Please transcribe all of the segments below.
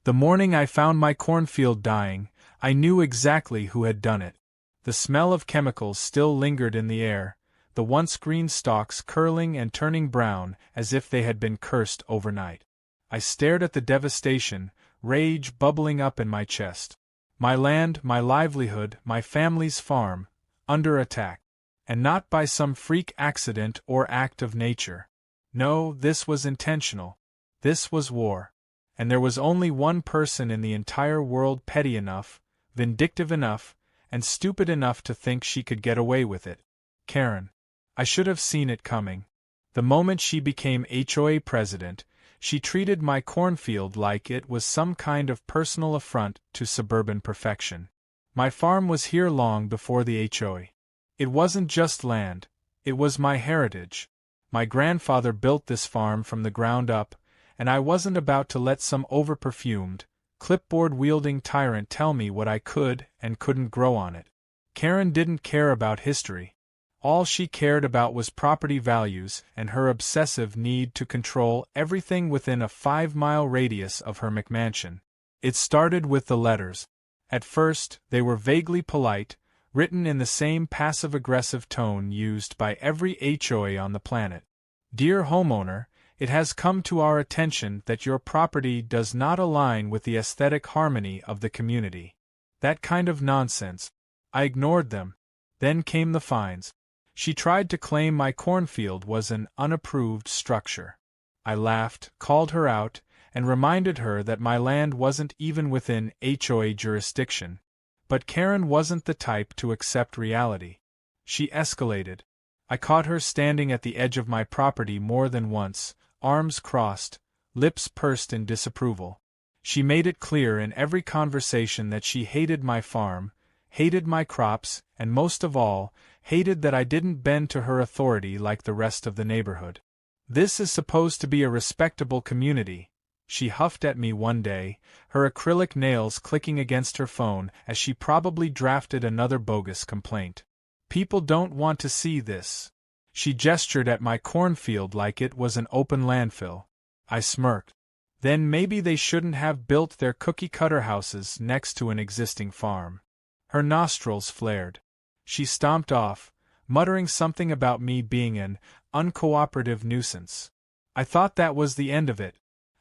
The morning I found my cornfield dying, I knew exactly who had done it. The smell of chemicals still lingered in the air, the once green stalks curling and turning brown as if they had been cursed overnight. I stared at the devastation, rage bubbling up in my chest. My land, my livelihood, my family's farm, under attack. And not by some freak accident or act of nature. No, this was intentional. This was war. And there was only one person in the entire world petty enough, vindictive enough, and stupid enough to think she could get away with it. Karen. I should have seen it coming. The moment she became HOA president, she treated my cornfield like it was some kind of personal affront to suburban perfection. My farm was here long before the HOA. It wasn't just land, it was my heritage. My grandfather built this farm from the ground up, and I wasn't about to let some over-perfumed, clipboard-wielding tyrant tell me what I could and couldn't grow on it. Karen didn't care about history. All she cared about was property values and her obsessive need to control everything within a 5-mile radius of her McMansion. It started with the letters. At first, they were vaguely polite, written in the same passive-aggressive tone used by every HOA on the planet. Dear homeowner, it has come to our attention that your property does not align with the aesthetic harmony of the community. That kind of nonsense. I ignored them. Then came the fines. She tried to claim my cornfield was an unapproved structure. I laughed, called her out, and reminded her that my land wasn't even within HOA jurisdiction. But Karen wasn't the type to accept reality. She escalated. I caught her standing at the edge of my property more than once, arms crossed, lips pursed in disapproval. She made it clear in every conversation that she hated my farm, hated my crops, and most of all, hated that I didn't bend to her authority like the rest of the neighborhood. This is supposed to be a respectable community, she huffed at me one day, her acrylic nails clicking against her phone as she probably drafted another bogus complaint. People don't want to see this. She gestured at my cornfield like it was an open landfill. I smirked. Then maybe they shouldn't have built their cookie-cutter houses next to an existing farm. Her nostrils flared. She stomped off, muttering something about me being an uncooperative nuisance. I thought that was the end of it.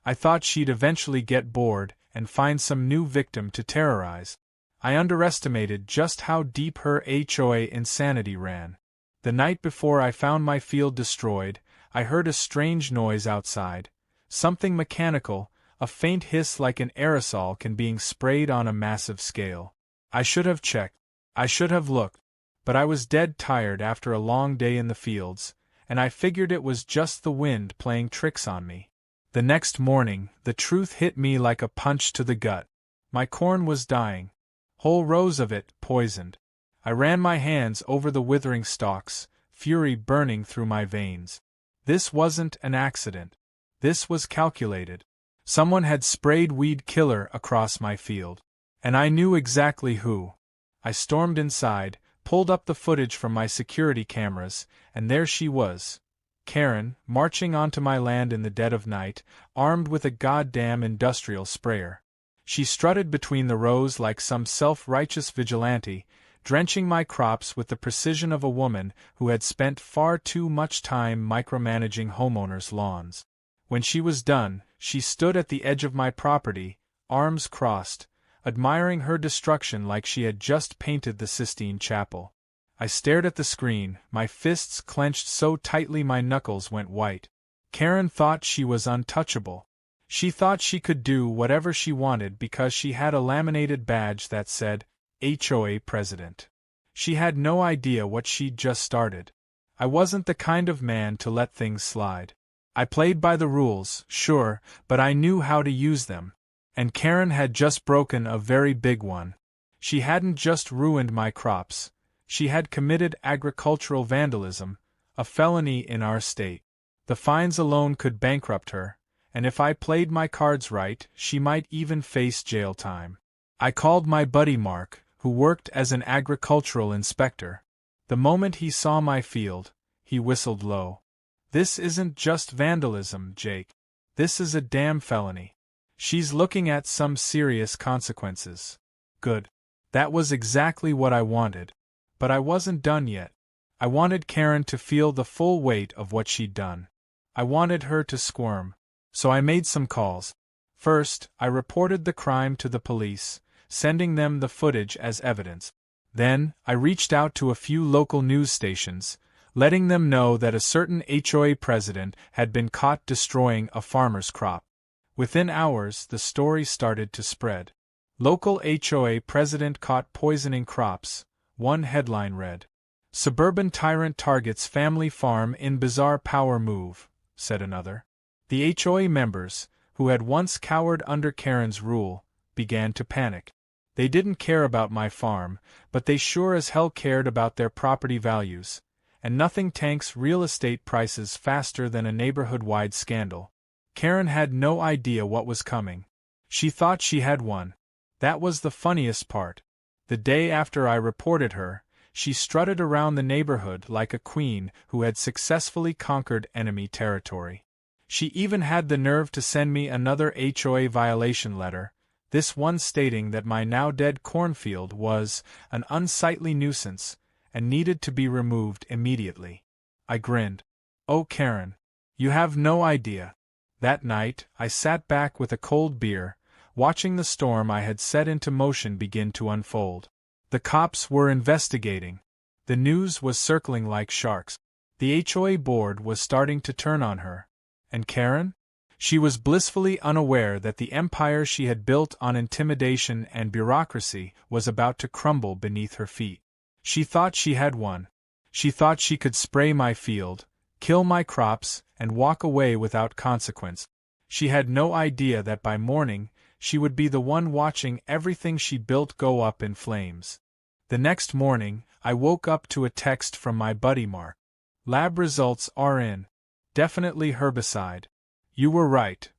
I thought she'd eventually get bored and find some new victim to terrorize. I underestimated just how deep her HOA insanity ran. The night before I found my field destroyed, I heard a strange noise outside, something mechanical, a faint hiss like an aerosol can being sprayed on a massive scale. I should have checked. I should have looked. But I was dead tired after a long day in the fields, and I figured it was just the wind playing tricks on me. The next morning, the truth hit me like a punch to the gut. My corn was dying. Whole rows of it, poisoned. I ran my hands over the withering stalks, fury burning through my veins. This wasn't an accident. This was calculated. Someone had sprayed weed killer across my field. And I knew exactly who. I stormed inside, pulled up the footage from my security cameras, and there she was. Karen, marching onto my land in the dead of night, armed with a goddamn industrial sprayer. She strutted between the rows like some self-righteous vigilante, drenching my crops with the precision of a woman who had spent far too much time micromanaging homeowners' lawns. When she was done, she stood at the edge of my property, arms crossed, admiring her destruction like she had just painted the Sistine Chapel. I stared at the screen, my fists clenched so tightly my knuckles went white. Karen thought she was untouchable. She thought she could do whatever she wanted because she had a laminated badge that said, HOA President. She had no idea what she'd just started. I wasn't the kind of man to let things slide. I played by the rules, sure, but I knew how to use them. And Karen had just broken a very big one. She hadn't just ruined my crops. She had committed agricultural vandalism, a felony in our state. The fines alone could bankrupt her, and if I played my cards right, she might even face jail time. I called my buddy Mark, who worked as an agricultural inspector. The moment he saw my field, he whistled low. This isn't just vandalism, Jake. This is a damn felony. She's looking at some serious consequences. Good. That was exactly what I wanted. But I wasn't done yet. I wanted Karen to feel the full weight of what she'd done. I wanted her to squirm. So I made some calls. First, I reported the crime to the police, sending them the footage as evidence. Then, I reached out to a few local news stations, letting them know that a certain HOA president had been caught destroying a farmer's crop. Within hours, the story started to spread. Local HOA president caught poisoning crops, one headline read. Suburban tyrant targets family farm in bizarre power move, said another. The HOA members, who had once cowered under Karen's rule, began to panic. They didn't care about my farm, but they sure as hell cared about their property values, and nothing tanks real estate prices faster than a neighborhood-wide scandal. Karen had no idea what was coming. She thought she had won. That was the funniest part. The day after I reported her, she strutted around the neighborhood like a queen who had successfully conquered enemy territory. She even had the nerve to send me another HOA violation letter, this one stating that my now-dead cornfield was an unsightly nuisance and needed to be removed immediately. I grinned. Oh, Karen, you have no idea. That night, I sat back with a cold beer, watching the storm I had set into motion begin to unfold. The cops were investigating. The news was circling like sharks. The HOA board was starting to turn on her. And Karen? She was blissfully unaware that the empire she had built on intimidation and bureaucracy was about to crumble beneath her feet. She thought she had won. She thought she could spray my field, kill my crops, and walk away without consequence. She had no idea that by morning, she would be the one watching everything she built go up in flames. The next morning, I woke up to a text from my buddy Mark. Lab results are in. Definitely herbicide. You were right.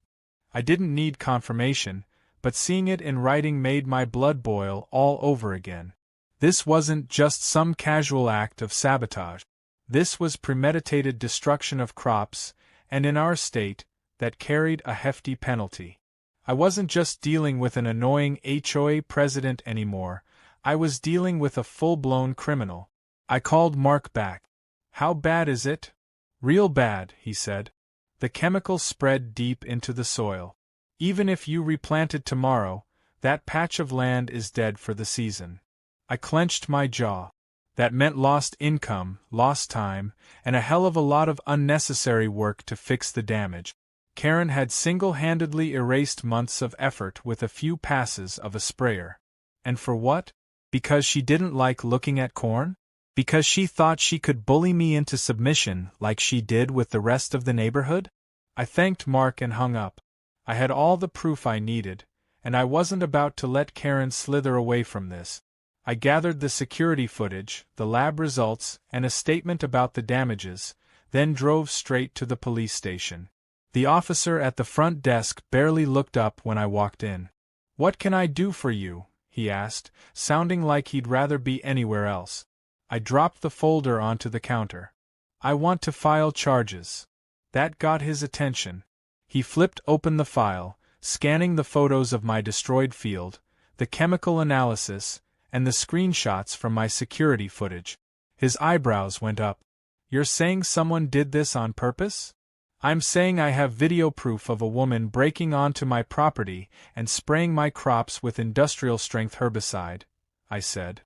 I didn't need confirmation, but seeing it in writing made my blood boil all over again. This wasn't just some casual act of sabotage. This was premeditated destruction of crops, and in our state, that carried a hefty penalty. I wasn't just dealing with an annoying HOA president anymore, I was dealing with a full-blown criminal. I called Mark back. How bad is it? Real bad, he said. The chemicals spread deep into the soil. Even if you replant it tomorrow, that patch of land is dead for the season. I clenched my jaw. That meant lost income, lost time, and a hell of a lot of unnecessary work to fix the damage. Karen had single-handedly erased months of effort with a few passes of a sprayer. And for what? Because she didn't like looking at corn? Because she thought she could bully me into submission like she did with the rest of the neighborhood? I thanked Mark and hung up. I had all the proof I needed, and I wasn't about to let Karen slither away from this. I gathered the security footage, the lab results, and a statement about the damages, then drove straight to the police station. The officer at the front desk barely looked up when I walked in. "What can I do for you?" he asked, sounding like he'd rather be anywhere else. I dropped the folder onto the counter. "I want to file charges." That got his attention. He flipped open the file, scanning the photos of my destroyed field, the chemical analysis, and the screenshots from my security footage. His eyebrows went up. "You're saying someone did this on purpose?" "I'm saying I have video proof of a woman breaking onto my property and spraying my crops with industrial-strength herbicide," I said.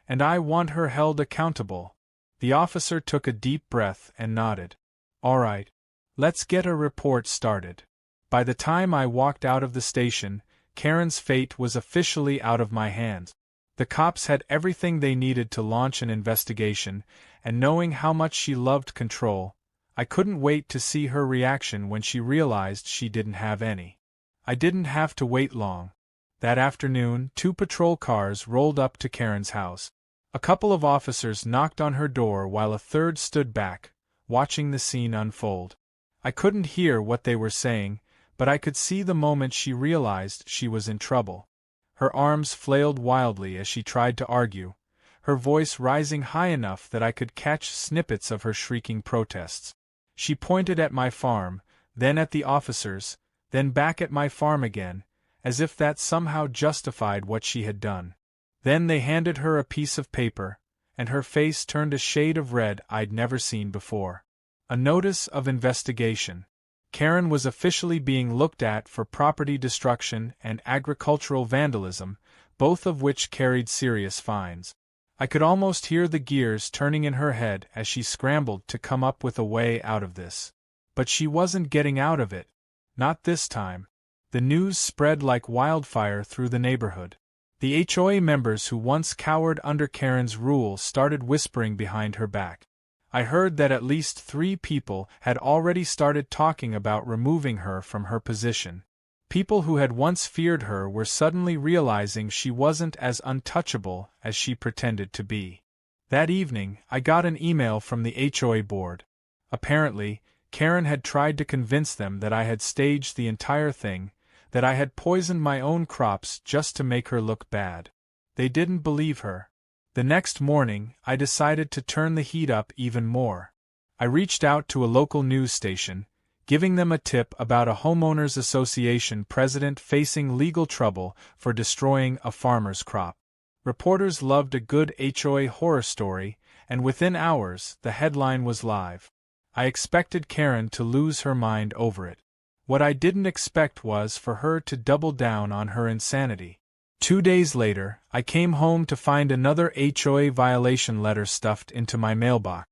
"And I want her held accountable." The officer took a deep breath and nodded. "All right. Let's get a report started." By the time I walked out of the station, Karen's fate was officially out of my hands. The cops had everything they needed to launch an investigation, and knowing how much she loved control, I couldn't wait to see her reaction when she realized she didn't have any. I didn't have to wait long. That afternoon, 2 patrol cars rolled up to Karen's house. A couple of officers knocked on her door while a third stood back, watching the scene unfold. I couldn't hear what they were saying, but I could see the moment she realized she was in trouble. Her arms flailed wildly as she tried to argue, her voice rising high enough that I could catch snippets of her shrieking protests. She pointed at my farm, then at the officers, then back at my farm again, as if that somehow justified what she had done. Then they handed her a piece of paper, and her face turned a shade of red I'd never seen before. A notice of investigation. Karen was officially being looked at for property destruction and agricultural vandalism, both of which carried serious fines. I could almost hear the gears turning in her head as she scrambled to come up with a way out of this. But she wasn't getting out of it. Not this time. The news spread like wildfire through the neighborhood. The HOA members who once cowered under Karen's rule started whispering behind her back. I heard that at least 3 people had already started talking about removing her from her position. People who had once feared her were suddenly realizing she wasn't as untouchable as she pretended to be. That evening, I got an email from the HOA board. Apparently, Karen had tried to convince them that I had staged the entire thing, that I had poisoned my own crops just to make her look bad. They didn't believe her. The next morning, I decided to turn the heat up even more. I reached out to a local news station, giving them a tip about a homeowners association president facing legal trouble for destroying a farmer's crop. Reporters loved a good HOA horror story, and within hours, the headline was live. I expected Karen to lose her mind over it. What I didn't expect was for her to double down on her insanity. 2 days later, I came home to find another HOA violation letter stuffed into my mailbox.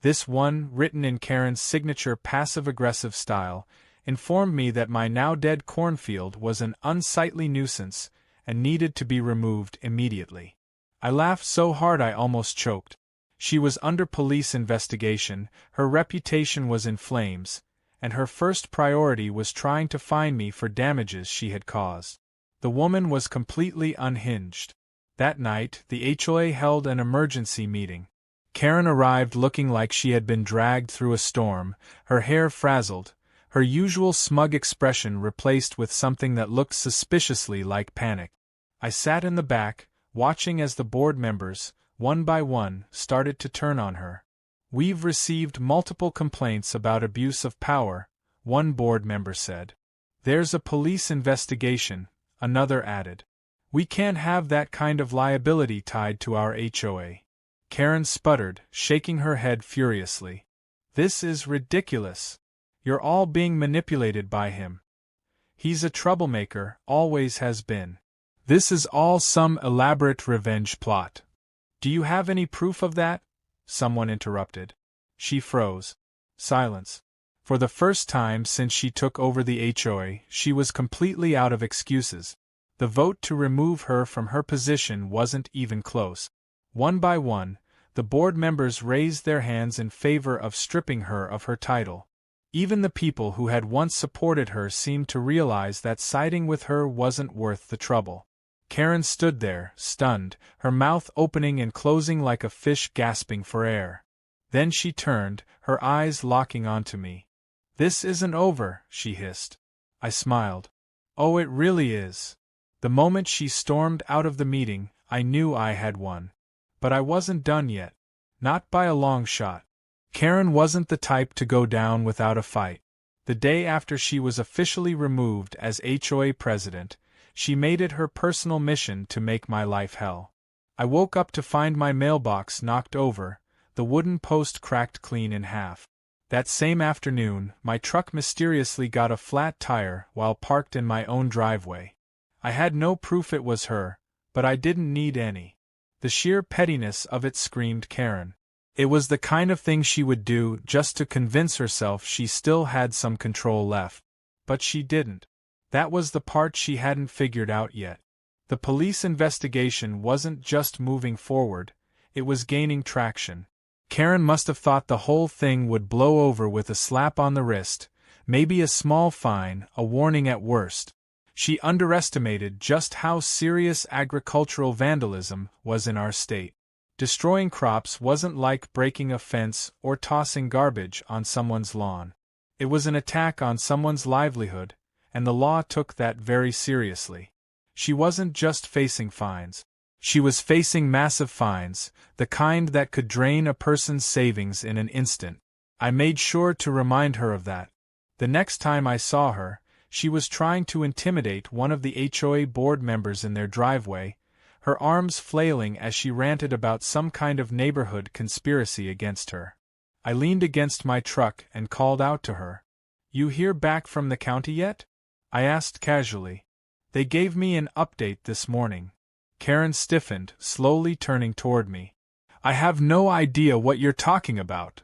This one, written in Karen's signature passive-aggressive style, informed me that my now-dead cornfield was an unsightly nuisance and needed to be removed immediately. I laughed so hard I almost choked. She was under police investigation, her reputation was in flames, and her first priority was trying to fine me for damages she had caused. The woman was completely unhinged. That night, the HOA held an emergency meeting. Karen arrived looking like she had been dragged through a storm, her hair frazzled, her usual smug expression replaced with something that looked suspiciously like panic. I sat in the back, watching as the board members, one by one, started to turn on her. "We've received multiple complaints about abuse of power," one board member said. "There's a police investigation," another added. "We can't have that kind of liability tied to our HOA." Karen sputtered, shaking her head furiously. "This is ridiculous. You're all being manipulated by him. He's a troublemaker, always has been. This is all some elaborate revenge plot." "Do you have any proof of that?" someone interrupted. She froze. Silence. For the first time since she took over the HOA, she was completely out of excuses. The vote to remove her from her position wasn't even close. One by one, the board members raised their hands in favor of stripping her of her title. Even the people who had once supported her seemed to realize that siding with her wasn't worth the trouble. Karen stood there, stunned, her mouth opening and closing like a fish gasping for air. Then she turned, her eyes locking onto me. "This isn't over," she hissed. I smiled. "Oh, it really is." The moment she stormed out of the meeting, I knew I had won. But I wasn't done yet. Not by a long shot. Karen wasn't the type to go down without a fight. The day after she was officially removed as HOA president, she made it her personal mission to make my life hell. I woke up to find my mailbox knocked over, the wooden post cracked clean in half. That same afternoon, my truck mysteriously got a flat tire while parked in my own driveway. I had no proof it was her, but I didn't need any. The sheer pettiness of it screamed Karen. It was the kind of thing she would do just to convince herself she still had some control left. But she didn't. That was the part she hadn't figured out yet. The police investigation wasn't just moving forward, it was gaining traction. Karen must have thought the whole thing would blow over with a slap on the wrist, maybe a small fine, a warning at worst. She underestimated just how serious agricultural vandalism was in our state. Destroying crops wasn't like breaking a fence or tossing garbage on someone's lawn. It was an attack on someone's livelihood, and the law took that very seriously. She wasn't just facing fines. She was facing massive fines, the kind that could drain a person's savings in an instant. I made sure to remind her of that. The next time I saw her, She was trying to intimidate one of the HOA board members in their driveway, her arms flailing as she ranted about some kind of neighborhood conspiracy against her. I leaned against my truck and called out to her. "You hear back from the county yet?" I asked casually. "They gave me an update this morning." Karen stiffened, slowly turning toward me. "I have no idea what you're talking about."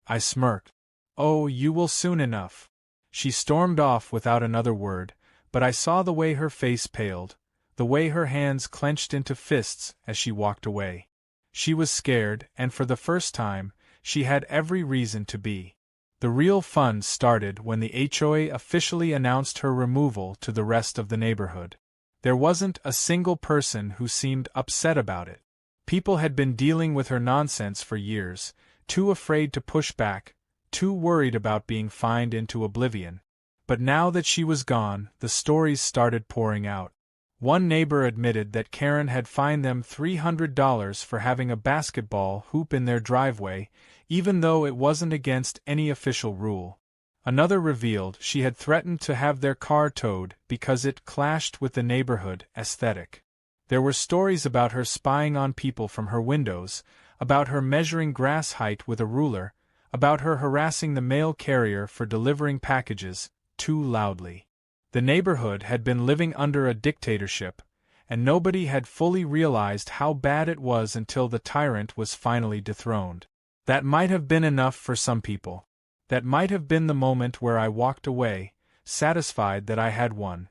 I smirked. "Oh, you will soon enough." She stormed off without another word, but I saw the way her face paled, the way her hands clenched into fists as she walked away. She was scared, and for the first time, she had every reason to be. The real fun started when the HOA officially announced her removal to the rest of the neighborhood. There wasn't a single person who seemed upset about it. People had been dealing with her nonsense for years, too afraid to push back, too worried about being fined into oblivion. But now that she was gone, the stories started pouring out. One neighbor admitted that Karen had fined them $300 for having a basketball hoop in their driveway, even though it wasn't against any official rule. Another revealed she had threatened to have their car towed because it clashed with the neighborhood aesthetic. There were stories about her spying on people from her windows, about her measuring grass height with a ruler, about her harassing the mail carrier for delivering packages too loudly. The neighborhood had been living under a dictatorship, and nobody had fully realized how bad it was until the tyrant was finally dethroned. That might have been enough for some people. That might have been the moment where I walked away, satisfied that I had won.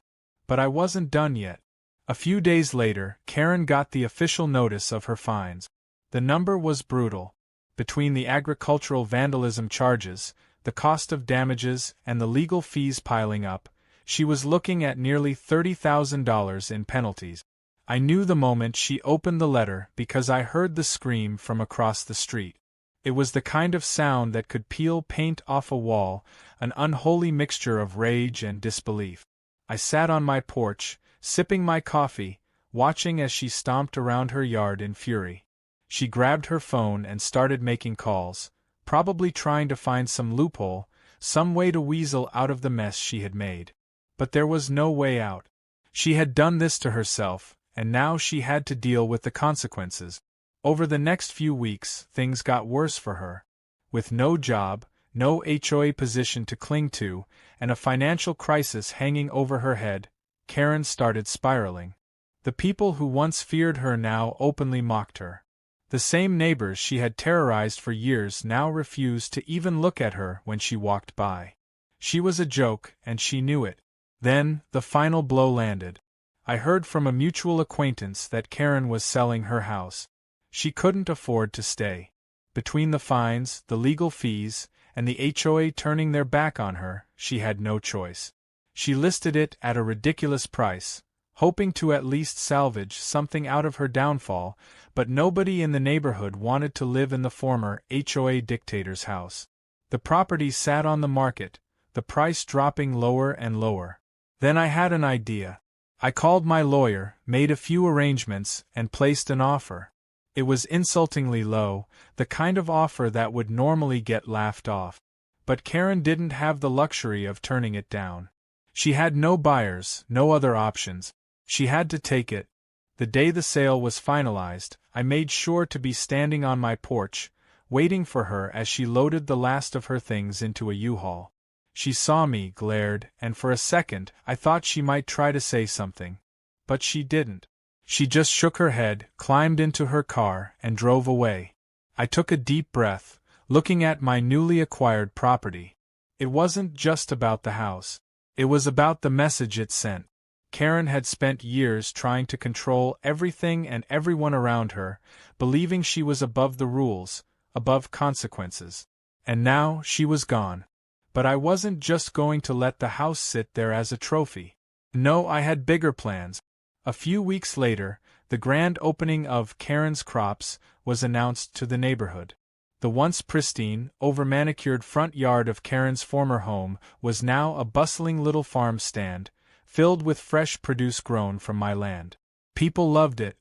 But I wasn't done yet. A few days later, Karen got the official notice of her fines. The number was brutal. Between the agricultural vandalism charges, the cost of damages, and the legal fees piling up, she was looking at nearly $30,000 in penalties. I knew the moment she opened the letter because I heard the scream from across the street. It was the kind of sound that could peel paint off a wall, an unholy mixture of rage and disbelief. I sat on my porch, sipping my coffee, watching as she stomped around her yard in fury. She grabbed her phone and started making calls, probably trying to find some loophole, some way to weasel out of the mess she had made. But there was no way out. She had done this to herself, and now she had to deal with the consequences. Over the next few weeks, things got worse for her. With no job, no HOA position to cling to, and a financial crisis hanging over her head, Karen started spiraling. The people who once feared her now openly mocked her. The same neighbors she had terrorized for years now refused to even look at her when she walked by. She was a joke, and she knew it. Then, the final blow landed. I heard from a mutual acquaintance that Karen was selling her house. She couldn't afford to stay. Between the fines, the legal fees, and the HOA turning their back on her, she had no choice. She listed it at a ridiculous price, hoping to at least salvage something out of her downfall, but nobody in the neighborhood wanted to live in the former HOA dictator's house. The property sat on the market, the price dropping lower and lower. Then I had an idea. I called my lawyer, made a few arrangements, and placed an offer. It was insultingly low, the kind of offer that would normally get laughed off. But Karen didn't have the luxury of turning it down. She had no buyers, no other options. She had to take it. The day the sale was finalized, I made sure to be standing on my porch, waiting for her as she loaded the last of her things into a U-Haul. She saw me, glared, and for a second I thought she might try to say something. But she didn't. She just shook her head, climbed into her car, and drove away. I took a deep breath, looking at my newly acquired property. It wasn't just about the house. It was about the message it sent. Karen had spent years trying to control everything and everyone around her, believing she was above the rules, above consequences. And now she was gone. But I wasn't just going to let the house sit there as a trophy. No, I had bigger plans. A few weeks later, the grand opening of Karen's Crops was announced to the neighborhood. The once pristine, over-manicured front yard of Karen's former home was now a bustling little farm stand, filled with fresh produce grown from my land. People loved it.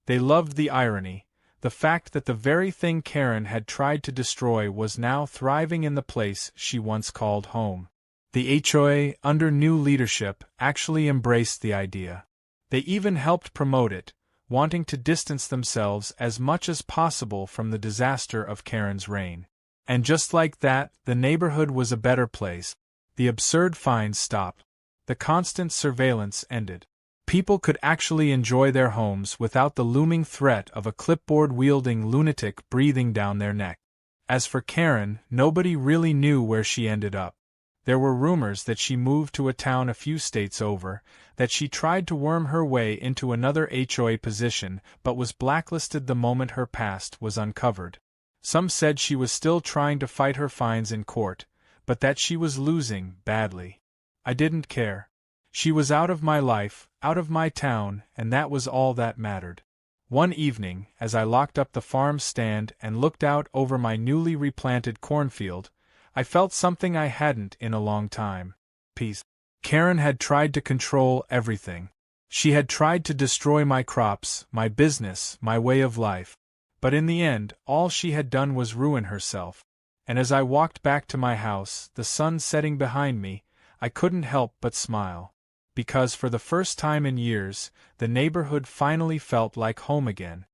They loved the irony, the fact that the very thing Karen had tried to destroy was now thriving in the place she once called home. The HOA, under new leadership, actually embraced the idea. They even helped promote it, wanting to distance themselves as much as possible from the disaster of Karen's reign. And just like that, the neighborhood was a better place. The absurd fines stopped. The constant surveillance ended. People could actually enjoy their homes without the looming threat of a clipboard-wielding lunatic breathing down their neck. As for Karen, nobody really knew where she ended up. There were rumors that she moved to a town a few states over, that she tried to worm her way into another HOA position but was blacklisted the moment her past was uncovered. Some said she was still trying to fight her fines in court, but that she was losing badly. I didn't care. She was out of my life, out of my town, and that was all that mattered. One evening, as I locked up the farm stand and looked out over my newly replanted cornfield, I felt something I hadn't in a long time: peace. Karen had tried to control everything. She had tried to destroy my crops, my business, my way of life. But in the end, all she had done was ruin herself. And as I walked back to my house, the sun setting behind me, I couldn't help but smile. Because for the first time in years, the neighborhood finally felt like home again.